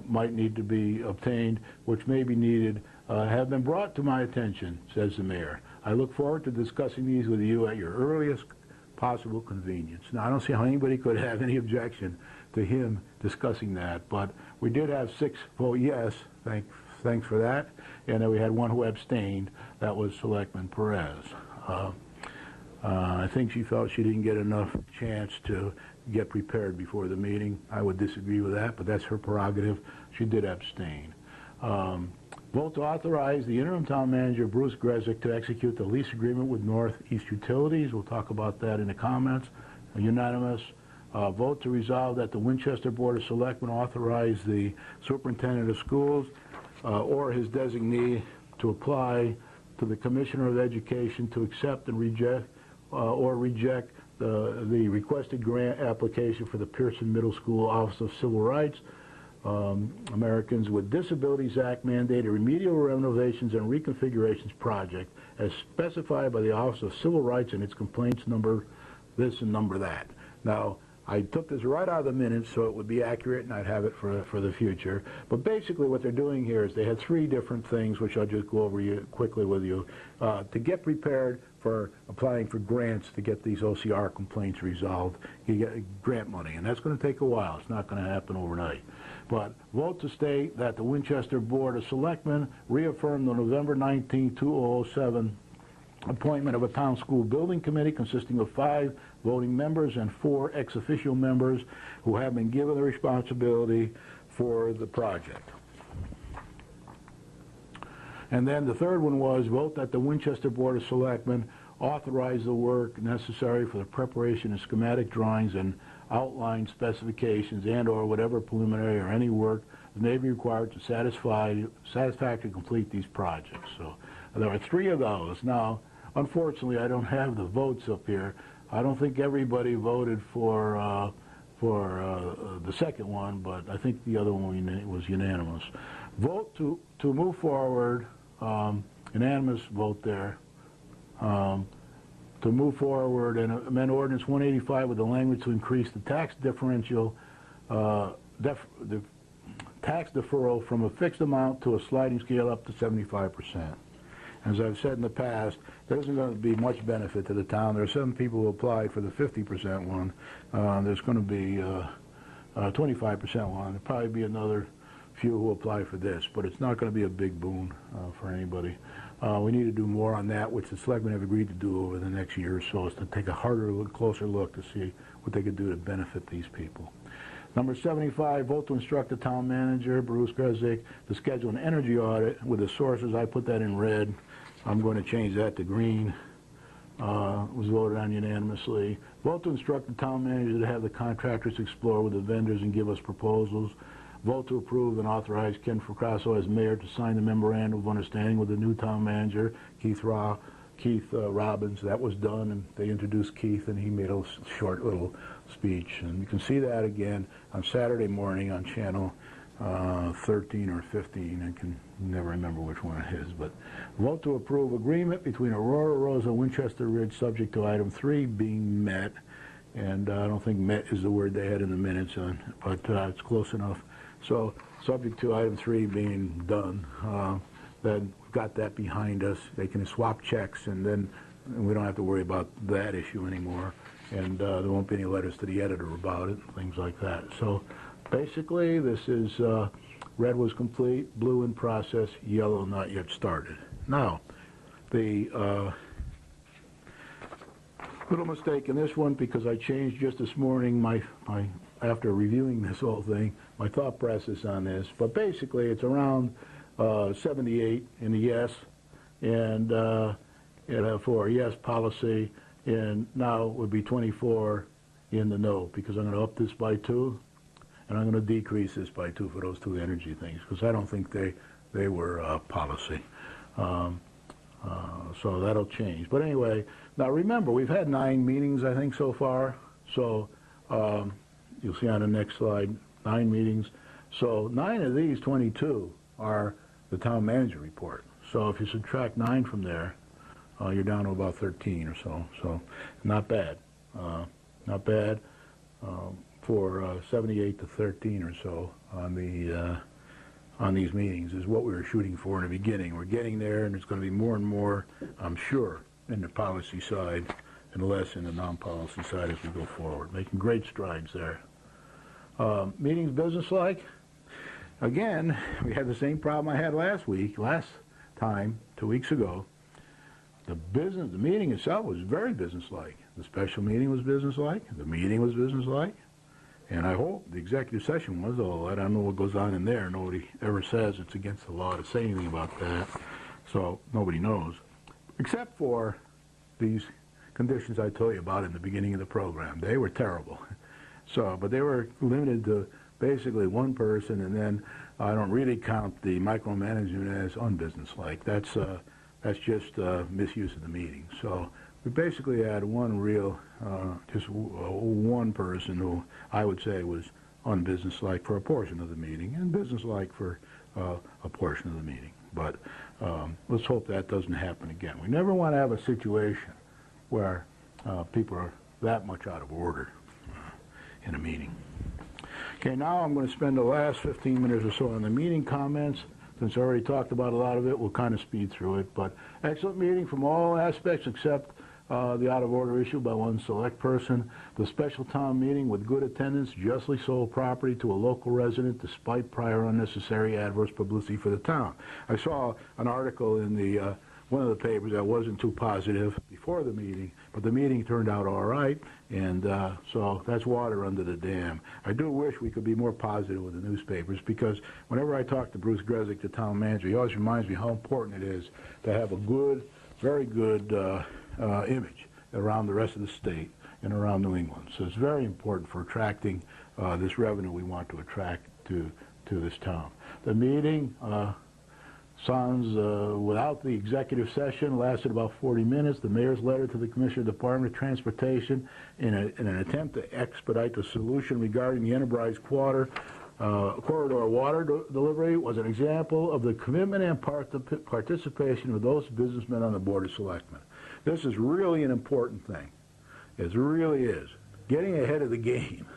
Speaker 2: might need to be obtained, which may be needed, have been brought to my attention, says the Mayor. I look forward to discussing these with you at your earliest possible convenience. Now, I don't see how anybody could have any objection to him discussing that, but we did have 6 vote yes, thanks for that, and then we had 1 who abstained. That was Selectman Perez. I think she felt she didn't get enough chance to get prepared before the meeting. I would disagree with that, but that's her prerogative. She did abstain. Vote to authorize the interim town manager, Bruce Grezik, to execute the lease agreement with Northeast Utilities. We'll talk about that in the comments. Unanimous. Vote to resolve that the Winchester Board of Selectmen authorize the superintendent of schools or his designee to apply to the Commissioner of Education to accept and reject or reject the requested grant application for the Pearson Middle School Office of Civil Rights, Americans with Disabilities Act mandated remedial renovations and reconfigurations project as specified by the Office of Civil Rights and its complaints number this and number that. Now, I took this right out of the minutes so it would be accurate and I'd have it for the future. But basically what they're doing here is they had 3 different things, which I'll just go over quickly with you, to get prepared for applying for grants to get these OCR complaints resolved. You get grant money, and that's going to take a while. It's not going to happen overnight. But vote to state that the Winchester Board of Selectmen reaffirmed the November 19, 2007 appointment of a town school building committee consisting of 5 voting members and 4 ex officio members who have been given the responsibility for the project. And then the third one was vote that the Winchester Board of Selectmen authorize the work necessary for the preparation of schematic drawings and outline specifications and or whatever preliminary or any work may be required to satisfactorily complete these projects. So there are 3 of those. Now, unfortunately, I don't have the votes up here. I don't think everybody voted for the second one, but I think the other one was unanimous. Vote to move forward, unanimous vote there, to move forward and amend Ordinance 185 with the language to increase the tax differential, the tax deferral from a fixed amount to a sliding scale up to 75%. As I've said in the past, there isn't going to be much benefit to the town. There are some people who applied for the 50% one. There's going to be 25% one. There'll probably be another few who apply for this, but it's not going to be a big boon for anybody. We need to do more on that, which the selectmen have agreed to do over the next year or so, is to take a harder, closer look to see what they could do to benefit these people. Number 75, vote to instruct the town manager, Bruce Grezik, to schedule an energy audit with the sources. I put that in red. I'm going to change that to green. Was voted on unanimously. Vote to instruct the town manager to have the contractors explore with the vendors and give us proposals. Vote to approve and authorize Ken Fracasso as mayor to sign the memorandum of understanding with the new town manager, Keith Robbins. That was done, and they introduced Keith, and he made a short little speech. And you can see that again on Saturday morning on channel 13 or 15. I can never remember which one it is. But vote to approve agreement between Aurora Rosa and Winchester Ridge, subject to item 3 being met. And I don't think met is the word they had in the minutes, but it's close enough. So subject to item 3 being done, then we've got that behind us. They can swap checks, and then we don't have to worry about that issue anymore. And there won't be any letters to the editor about it, things like that. So basically, this is red was complete, blue in process, yellow not yet started. Now, the little mistake in this one, because I changed just this morning my after reviewing this whole thing, my thought process on this. But basically, it's around 78 in the yes, and for yes policy, and now it would be 24 in the no, because I'm going to up this by 2, and I'm going to decrease this by 2 for those 2 energy things, because I don't think they were policy. So that'll change. But anyway, now remember, we've had 9 meetings, I think, so far. So you'll see on the next slide, 9 meetings. So 9 of these 22 are the town manager report. So if you subtract 9 from there, you're down to about 13 or so. So not bad. Not bad for 78 to 13 or so on these meetings is what we were shooting for in the beginning. We're getting there, and it's going to be more and more, I'm sure, in the policy side and less in the non-policy side as we go forward. Making great strides there. Meetings business-like. Again, we had the same problem I had last time, 2 weeks ago. The meeting itself was very business-like. The special meeting was business-like. The meeting was business-like. And I hope the executive session was, although I don't know what goes on in there. Nobody ever says it's against the law to say anything about that. So nobody knows. Except for these conditions I told you about in the beginning of the program. They were terrible. So, but they were limited to basically one person, and then I don't really count the micromanagement as unbusinesslike. That's just misuse of the meeting. So we basically had one real, just one person who I would say was unbusinesslike for a portion of the meeting and businesslike for a portion of the meeting. But let's hope that doesn't happen again. We never want to have a situation where people are that much out of order in a meeting. Okay, now I'm going to spend the last 15 minutes or so on the meeting comments. Since I already talked about a lot of it, we'll kind of speed through it. But excellent meeting from all aspects except the out-of-order issue by one select person. The special town meeting with good attendance justly sold property to a local resident despite prior unnecessary adverse publicity for the town. I saw an article in the one of the papers that wasn't too positive before the meeting, but the meeting turned out all right, and so that's water under the dam. I do wish we could be more positive with the newspapers, because whenever I talk to Bruce Grezek, the town manager, he always reminds me how important it is to have a good, very good image around the rest of the state and around New England. So it's very important for attracting this revenue we want to attract to this town. The meeting, sans, without the executive session, lasted about 40 minutes. The mayor's letter to the Commissioner Department of Transportation in an attempt to expedite the solution regarding the Enterprise corridor water delivery was an example of the commitment and participation of those businessmen on the Board of Selectmen. This is really an important thing. It really is. Getting ahead of the game.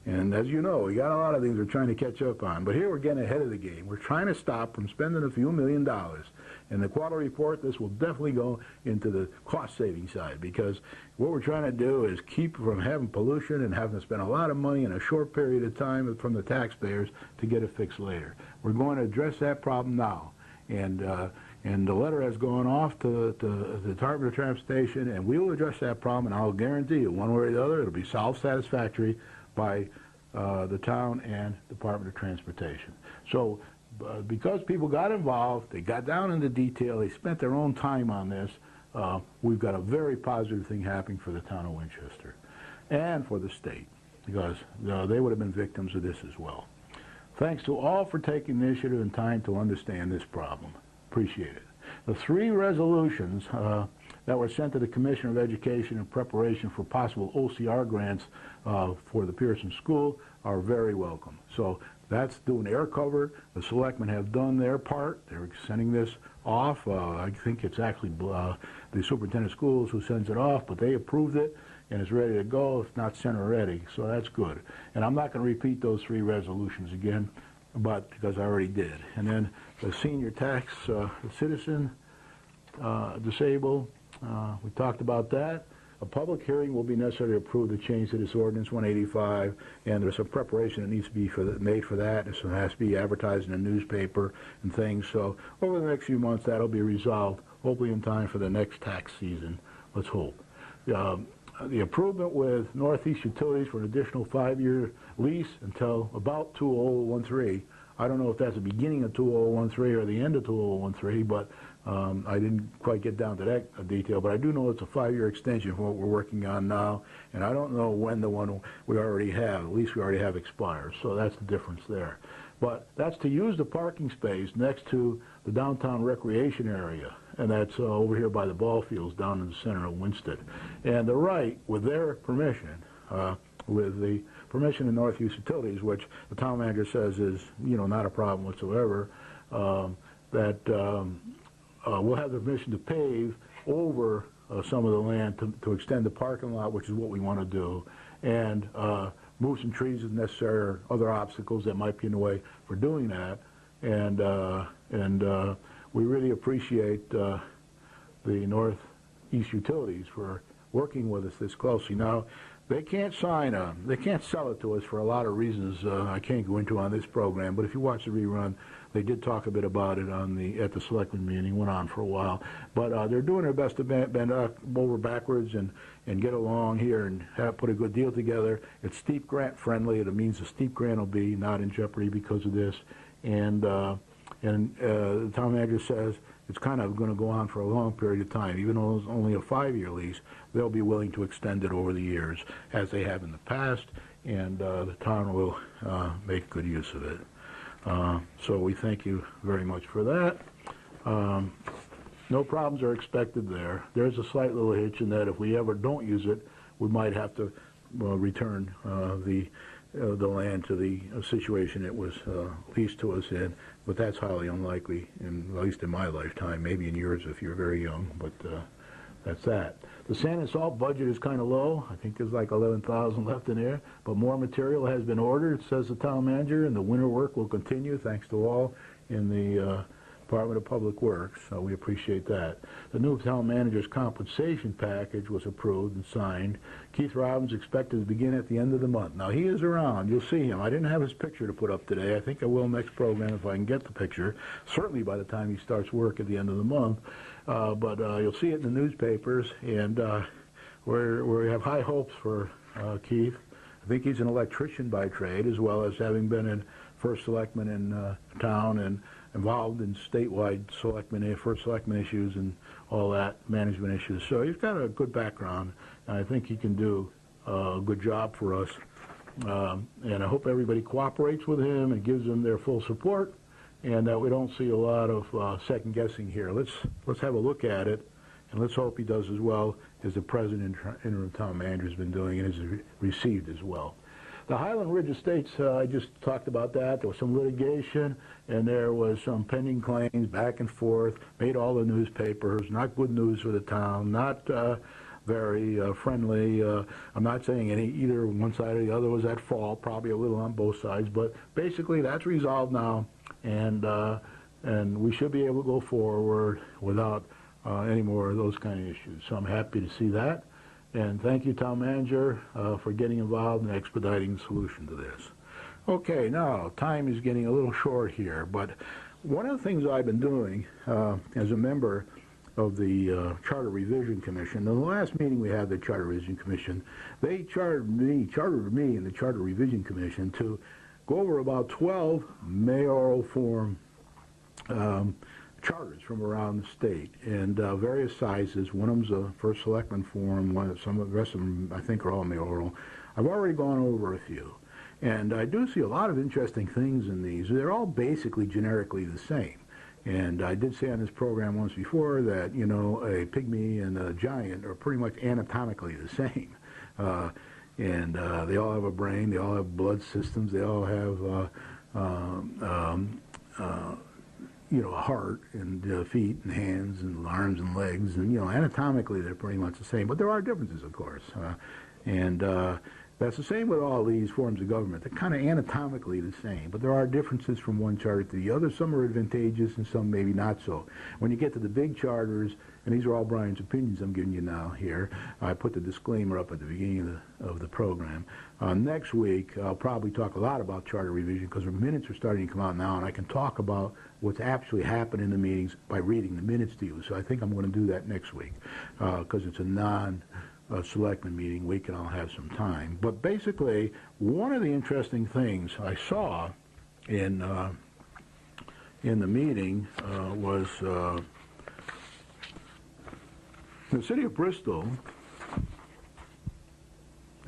Speaker 2: And as you know, we got a lot of things we're trying to catch up on. But here we're getting ahead of the game. We're trying to stop from spending a few $1 million. In the quarterly report, this will definitely go into the cost-saving side, because what we're trying to do is keep from having pollution and having to spend a lot of money in a short period of time from the taxpayers to get it fixed later. We're going to address that problem now. And the letter has gone off to the Department of Transportation, and we will address that problem, and I'll guarantee you, one way or the other, it'll be solved satisfactory by the town and Department of Transportation. So because people got involved, they got down into detail, they spent their own time on this, we've got a very positive thing happening for the town of Winchester and for the state, because they would have been victims of this as well. Thanks to all for taking the initiative and time to understand this problem. Appreciate it. The 3 resolutions that were sent to the Commissioner of Education in preparation for possible OCR grants for the Pearson School are very welcome. So that's doing air cover. The selectmen have done their part. They're sending this off. I think it's actually the superintendent of schools who sends it off, but they approved it and it's ready to go, if not center ready. So that's good. And I'm not going to repeat those 3 resolutions again, but because I already did. And then the senior tax citizen disabled, we talked about that. a public hearing will be necessary to approve the change to this ordinance 185, and there's some preparation that needs to be made for that. It has to be advertised in a newspaper and things. So over the next few months, that'll be resolved, hopefully in time for the next tax season. Let's hope. The improvement with Northeast Utilities for an additional 5-year lease until about 2013. I don't know if that's the beginning of 2013 or the end of 2013, but I didn't quite get down to that detail. But I do know it's a 5-year extension from what we're working on now, and I don't know when the one we already have, at least we already have, expires. So that's the difference there. But that's to use the parking space next to the downtown recreation area, and that's over here by the ball fields down in the center of Winston. And the right, with their permission, with the permission of Northeast Utilities, which the town manager says is, not a problem whatsoever, that we'll have the permission to pave over some of the land to extend the parking lot, which is what we want to do, and move some trees if necessary or other obstacles that might be in the way for doing that. And we really appreciate the Northeast Utilities for working with us this closely. Now, they can't sell it to us for a lot of reasons I can't go into on this program, but if you watch the rerun, they did talk a bit about it at the selectmen meeting. Went on for a while, but they're doing their best to bend over backwards and get along here and put a good deal together. It's steep grant friendly. It means the steep grant will be not in jeopardy because of this, and the town manager says it's kind of going to go on for a long period of time. Even though it's only a 5-year lease, they'll be willing to extend it over the years, as they have in the past, and the town will make good use of it. So we thank you very much for that. No problems are expected there. There's a slight little hitch in that if we ever don't use it, we might have to return the land to the situation it was leased to us in, but that's highly unlikely, at least in my lifetime, maybe in yours if you're very young, but that's that. The sand and salt budget is kind of low. I think there's like 11,000 left in there, but more material has been ordered, says the town manager, and the winter work will continue thanks to all in the Department of Public Works, so we appreciate that. The new town manager's compensation package was approved and signed. Keith Robbins expected to begin at the end of the month. Now, he is around. You'll see him. I didn't have his picture to put up today. I think I will next program if I can get the picture, certainly by the time he starts work at the end of the month. But you'll see it in the newspapers, and we have high hopes for Keith. I think he's an electrician by trade, as well as having been in first selectman in town and involved in statewide first selectman issues and all that, management issues. So he's got a good background, and I think he can do a good job for us. And I hope everybody cooperates with him and gives him their full support, and that we don't see a lot of second guessing here. Let's have a look at it, and let's hope he does as well as the president interim town manager has been doing and is received as well. The Highland Ridge Estates, I just talked about that. There was some litigation, and there was some pending claims back and forth, made all the newspapers, not good news for the town, not very friendly. I'm not saying either one side or the other was at fault, probably a little on both sides, but basically that's resolved now, and we should be able to go forward without any more of those kind of issues. So I'm happy to see that. And thank you, Town Manager, for getting involved and expediting the solution to this. Okay, now, time is getting a little short here, but one of the things I've been doing as a member of the Charter Revision Commission, in the last meeting we had the Charter Revision Commission, they chartered me and the Charter Revision Commission to go over about 12 mayoral form charters from around the state, and various sizes. One of them's a first selectman form, some of the rest of them I think are all mayoral. I've already gone over a few, and I do see a lot of interesting things in these. They're all basically generically the same, and I did say on this program once before that, you know, a pygmy and a giant are pretty much anatomically the same, and they all have a brain, they all have blood systems, they all have you know, a heart and feet and hands and arms and legs, and, you know, anatomically they're pretty much the same, but there are differences, of course. And That's the same with all these forms of government. They're kind of anatomically the same, but there are differences from one charter to the other. Some are advantageous and some maybe not so. When you get to the big charters, and these are all Brian's opinions I'm giving you now here, I put the disclaimer up at the beginning of the program. Next week, I'll probably talk a lot about charter revision because the minutes are starting to come out now, and I can talk about what's actually happened in the meetings by reading the minutes to you. So I think I'm going to do that next week because it's a selectman meeting week and I'll have some time. But basically, one of the interesting things I saw in the meeting was the city of Bristol.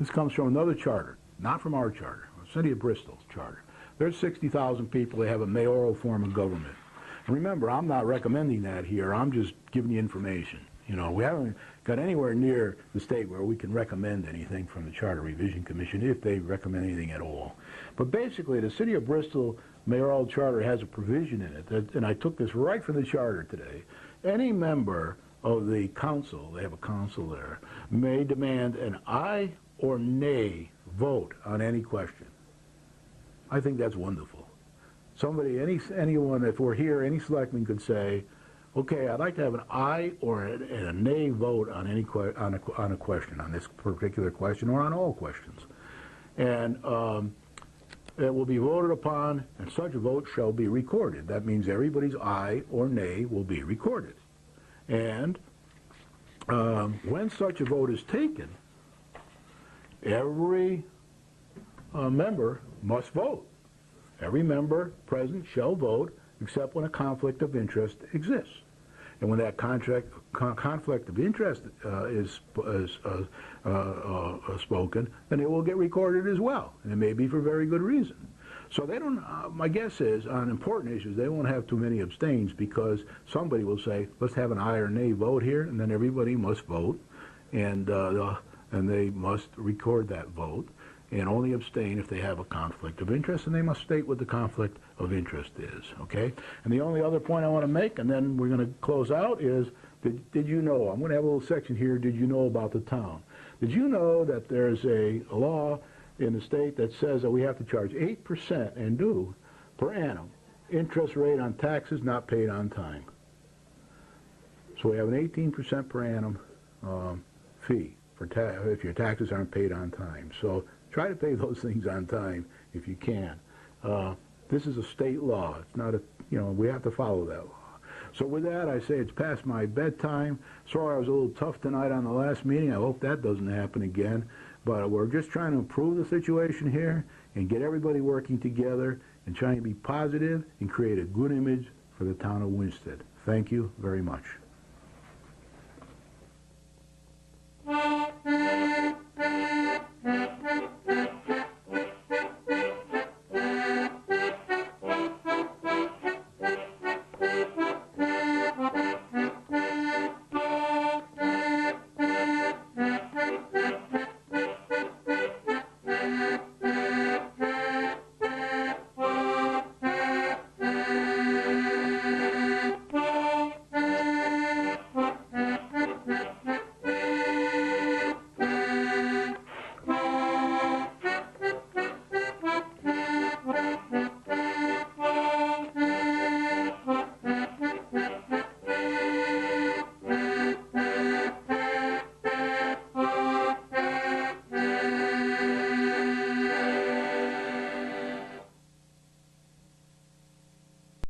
Speaker 2: This comes from another charter, not from our charter, the city of Bristol's charter. There's 60,000 people. They have a mayoral form of government. And remember, I'm not recommending that here. I'm just giving you information. You know, we haven't got anywhere near the state where we can recommend anything from the Charter Revision Commission, if they recommend anything at all. But basically, the City of Bristol mayoral charter has a provision in it, and I took this right from the charter today. Any member of the council, they have a council there, may demand an aye or nay vote on any question. I think that's wonderful. Somebody, anyone, if we're here, any selectman could say, okay, I'd like to have an aye or a nay vote on any on a question, on this particular question, or on all questions. And it will be voted upon, and such a vote shall be recorded. That means everybody's aye or nay will be recorded. And when such a vote is taken, every member must vote. Every member present shall vote, except when a conflict of interest exists. And when that conflict of interest is spoken, then it will get recorded as well, and it may be for very good reason. So they don't, my guess is, on important issues, they won't have too many abstains because somebody will say, let's have an aye or nay vote here, and then everybody must vote, and they must record that vote, and only abstain if they have a conflict of interest, and they must state what the conflict of interest is, okay? And the only other point I want to make, and then we're going to close out, is, did you know, I'm going to have a little section here, did you know about the town? Did you know that there's a law in the state that says that we have to charge 8% and do per annum interest rate on taxes not paid on time? So we have an 18% per annum fee for if your taxes aren't paid on time. So try to pay those things on time if you can. This is a state law. It's not a, we have to follow that law. So with that, I say it's past my bedtime. Sorry I was a little tough tonight on the last meeting. I hope that doesn't happen again. But we're just trying to improve the situation here and get everybody working together and trying to be positive and create a good image for the town of Winsted. Thank you very much.